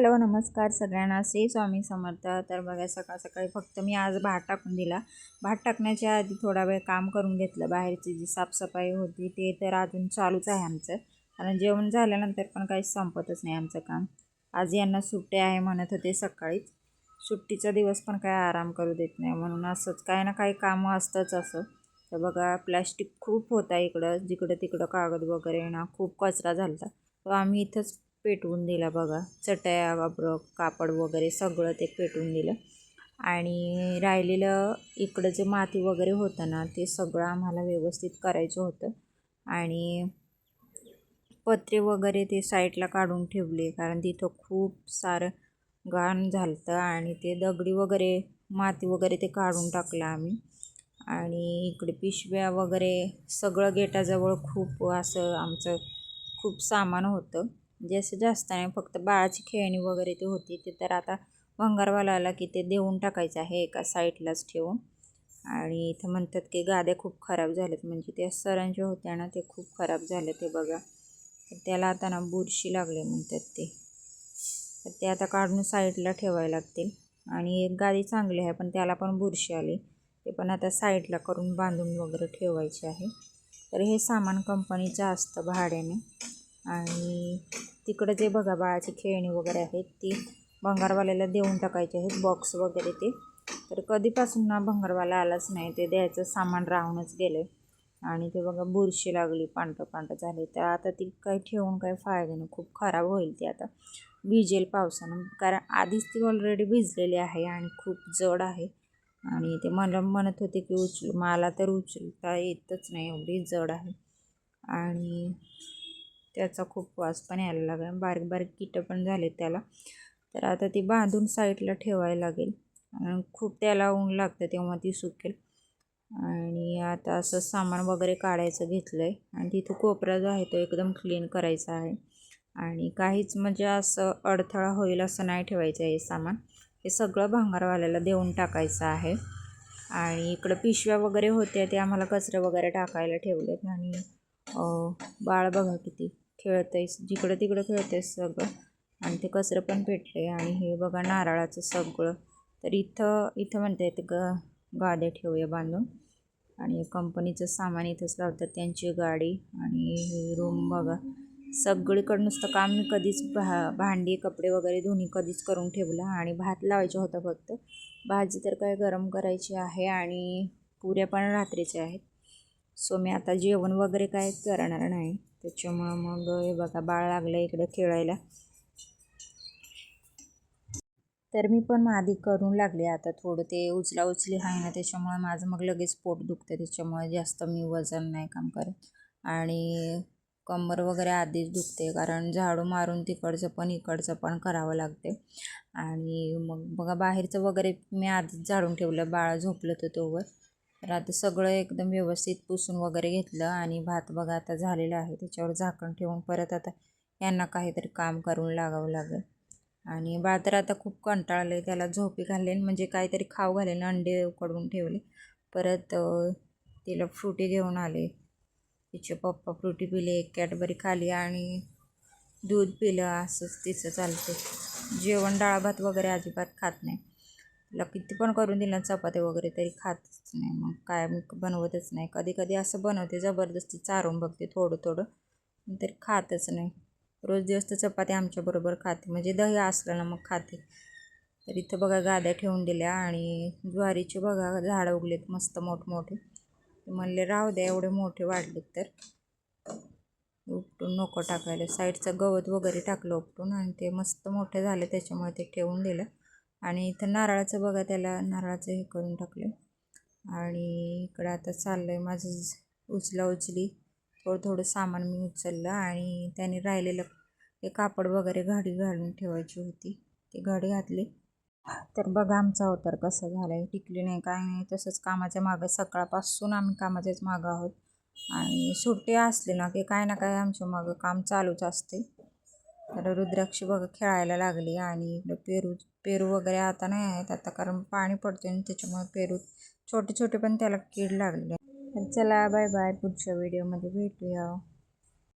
Hello नमस्कार सगळ्यांना, श्री स्वामी समर्थ। तर बघा सकाळ सकाळी फक्त मी आज भात टाकून दिला। भात टाकण्याच्या आधी थोडा वेळ काम करून घेतलं। बाहेरची जी साफसफाई होती ते तर अजून चालूच आहे आमचं, कारण जेवण झाल्यानंतर पण काही संपतच नाही आमचं काम। आज यांना सुट्टी आहे म्हणत होते सकाळीच, सुट्टीचा दिवस पण काय आराम करू देत नाही, म्हणून असंच काही ना काही कामं असतंच असं। तर बघा प्लॅस्टिक खूप होता इकडं, जिकडं तिकडं कागद वगैरे ना खूप कचरा झाला, तो आम्ही इथंच पेटवून दिला। बघा चटया कापड वगैरे सगळं ते पेटवून दिलं। आणि राहिलेलं इकडं जे माती वगैरे होतं ना ते सगळं आम्हाला व्यवस्थित करायचं होतं। आणि पत्रे वगैरे ते साईडला काढून ठेवले, कारण तिथं खूप सारं घाण झालं आणि ते दगडी वगैरे माती वगैरे ते काढून टाकलं आम्ही। आणि इकडे पिशव्या वगैरे सगळं गेटाजवळ खूप असं आमचं खूप सामान होतं, जसं जास्त नाही, फक्त बाळाची खेळणी वगैरे ते होती ते तर आता भंगारवाला आला की ते देऊन टाकायचं आहे एका साईडलाच ठेवून। आणि इथं म्हणतात की गाद्या खूप खराब झाल्यात, म्हणजे त्या सरांच्या होत्या ना ते खूप खराब झाले ते बघा, तर त्याला आता ना बुरशी लागले म्हणतात ते, तर ते आता काढून साईडला ठेवायला लागतील। आणि एक गादी चांगली आहे पण त्याला पण बुरशी आली, ते पण आता साईडला करून बांधून वगैरे ठेवायचे आहे। तर हे सामान कंपनीचं असतं भाड्याने। आणि तिकडं जे बघा बाळाची खेळणी वगैरे आहेत ती भंगारवाल्याला देऊन टाकायचे आहेत, बॉक्स वगैरे ते। तर कधीपासून ना भंगारवाला आलाच नाही, ते द्यायचं सामान राहूनच गेलं। आणि ते बघा बुरशी लागली, पांढरं झाले, तर आता ती काही ठेवून काही फायदा नाही, खूप खराब होईल ती आता, भिजेल पावसानं, कारण आधीच ती ऑलरेडी भिजलेली आहे आणि खूप जड आहे। आणि ते मला म्हणत होते की मला तर उचलता येतच नाही, एवढी जड आहे। आणि त्याचा खूप वास पण यायला लागला, बारीक बारीक कीटं पण झाले त्याला। तर आता ती बांधून साईडला ठेवायला लागेल, आणि खूप त्याला ऊन लागतं तेव्हा ती सुकेल। आणि आता असं सामान वगैरे काढायचं घेतलं आहे, आणि तिथं कोपरा जो आहे तो एकदम क्लीन करायचा आहे। आणि काहीच म्हणजे असं अडथळा होईल असं नाही ठेवायचं आहे सामान, हे सगळं भंगारवाल्याला देऊन टाकायचं आहे। आणि इकडं पिशव्या वगैरे होत्या ते आम्हाला कचरे वगैरे टाकायला ठेवलेत। आणि बाळ बघा किती खेळतंय, जिकडं तिकडं खेळतंय सगळं, आणि ते कचरं पण पेटले। आणि हे बघा नारळाचं सगळं, तर इथं म्हणता येतं गाद्या ठेवूया बांधून। आणि कंपनीचं सामान इथंच लावतात, त्यांची गाडी। आणि हे रूम बघा, सगळीकडं नुसतं काम मी कधीच भांडी कपडे वगैरे धुणी कधीच करून ठेवलं। आणि भात लावायचं होतं फक्त, भाजी तर काय गरम करायची आहे, आणि पुऱ्या पण रात्रीच्या आहेत। सो मी आता जेवण वगैरे काय करणार नाही, त्याच्यामुळं मग हे बघा बाळ लागलं इकडे खेळायला, तर मी पण आधी करून लागले। आता थोडं ते उचली आहे ना, त्याच्यामुळे माझं मग लगेच पोट दुखतं, त्याच्यामुळे जास्त मी वजन नाही काम करत। आणि कंबर वगैरे आधीच दुखते, कारण झाडू मारून तिकडचं पण इकडचं पण करावं लागते। आणि मग बघा बाहेरचं वगैरे मी आधीच झाडून ठेवलं, बाळ झोपलं तर तोवर। तर आता सगळं एकदम व्यवस्थित पुसून वगैरे घेतलं। आणि भात बघा आता झालेला आहे, त्याच्यावर झाकण ठेवून परत आता यांना काहीतरी काम करून लागावं लागेल। आणि बाळ तर आता खूप कंटाळले, त्याला झोपी घालेन म्हणजे काहीतरी खाऊ घालेन, अंडे उकडून ठेवले, परत तिला फ्रुटी घेऊन आले, तिचे पप्पा फ्रुटी पिले, एक कॅडबरी खाली आणि दूध पिलं, असंच तिचं चालतं। जेवण डाळ भात वगैरे अजिबात खात नाही, तिला किती पण करून दिलं चपात्या वगैरे तरी खातच नाही, मग काय मी बनवतच नाही। कधी कधी असं बनवते, जबरदस्ती चारून बघते थोडं थोडं, तरी खातच नाही। रोज दिवस तर चपाती आमच्याबरोबर खाते, म्हणजे दही असलं ना मग खाते। तर इथं बघा गाद्या ठेवून दिल्या, आणि ज्वारीचे बघा झाडं उगलेत मस्त मोठमोठे, म्हणले राहू द्या, एवढे मोठे वाढलेत तर उपटून नको टाकायला, साईडचं गवत वगैरे टाकलं उपटून, आणि ते मस्त मोठे झाले त्याच्यामुळे ते ठेवून दिलं। आणि इथं नारळाचं बघा, त्याला नारळाचं हे करून टाकलं। आणि इकडं आता चाललं आहे माझं उचली, थोडं सामान मी उचललं, आणि त्याने राहिलेलं ते कापड वगैरे घडी घालून ठेवायची होती, ती घडी घातली। तर बघा आमचा अवतार कसा झाला आहे, टिकली नाही काय नाही, तसंच कामाच्या मागं, सकाळपासून आम्ही कामाच्याच मागं आहोत। आणि सुट्टी असली ना की काय ना काय आमच्या मागं काम चालूच असते। तर रुद्राक्षी बघा खेळायला लागली, आणि इकडं पेरू वगैरे आता नाही आहेत, आता कारण पाणी पडते आणि त्याच्यामुळे पेरू छोटे छोटे पण त्याला कीड लागले। तर चला बाय बाय, पुढच्या व्हिडिओमध्ये भेटूया।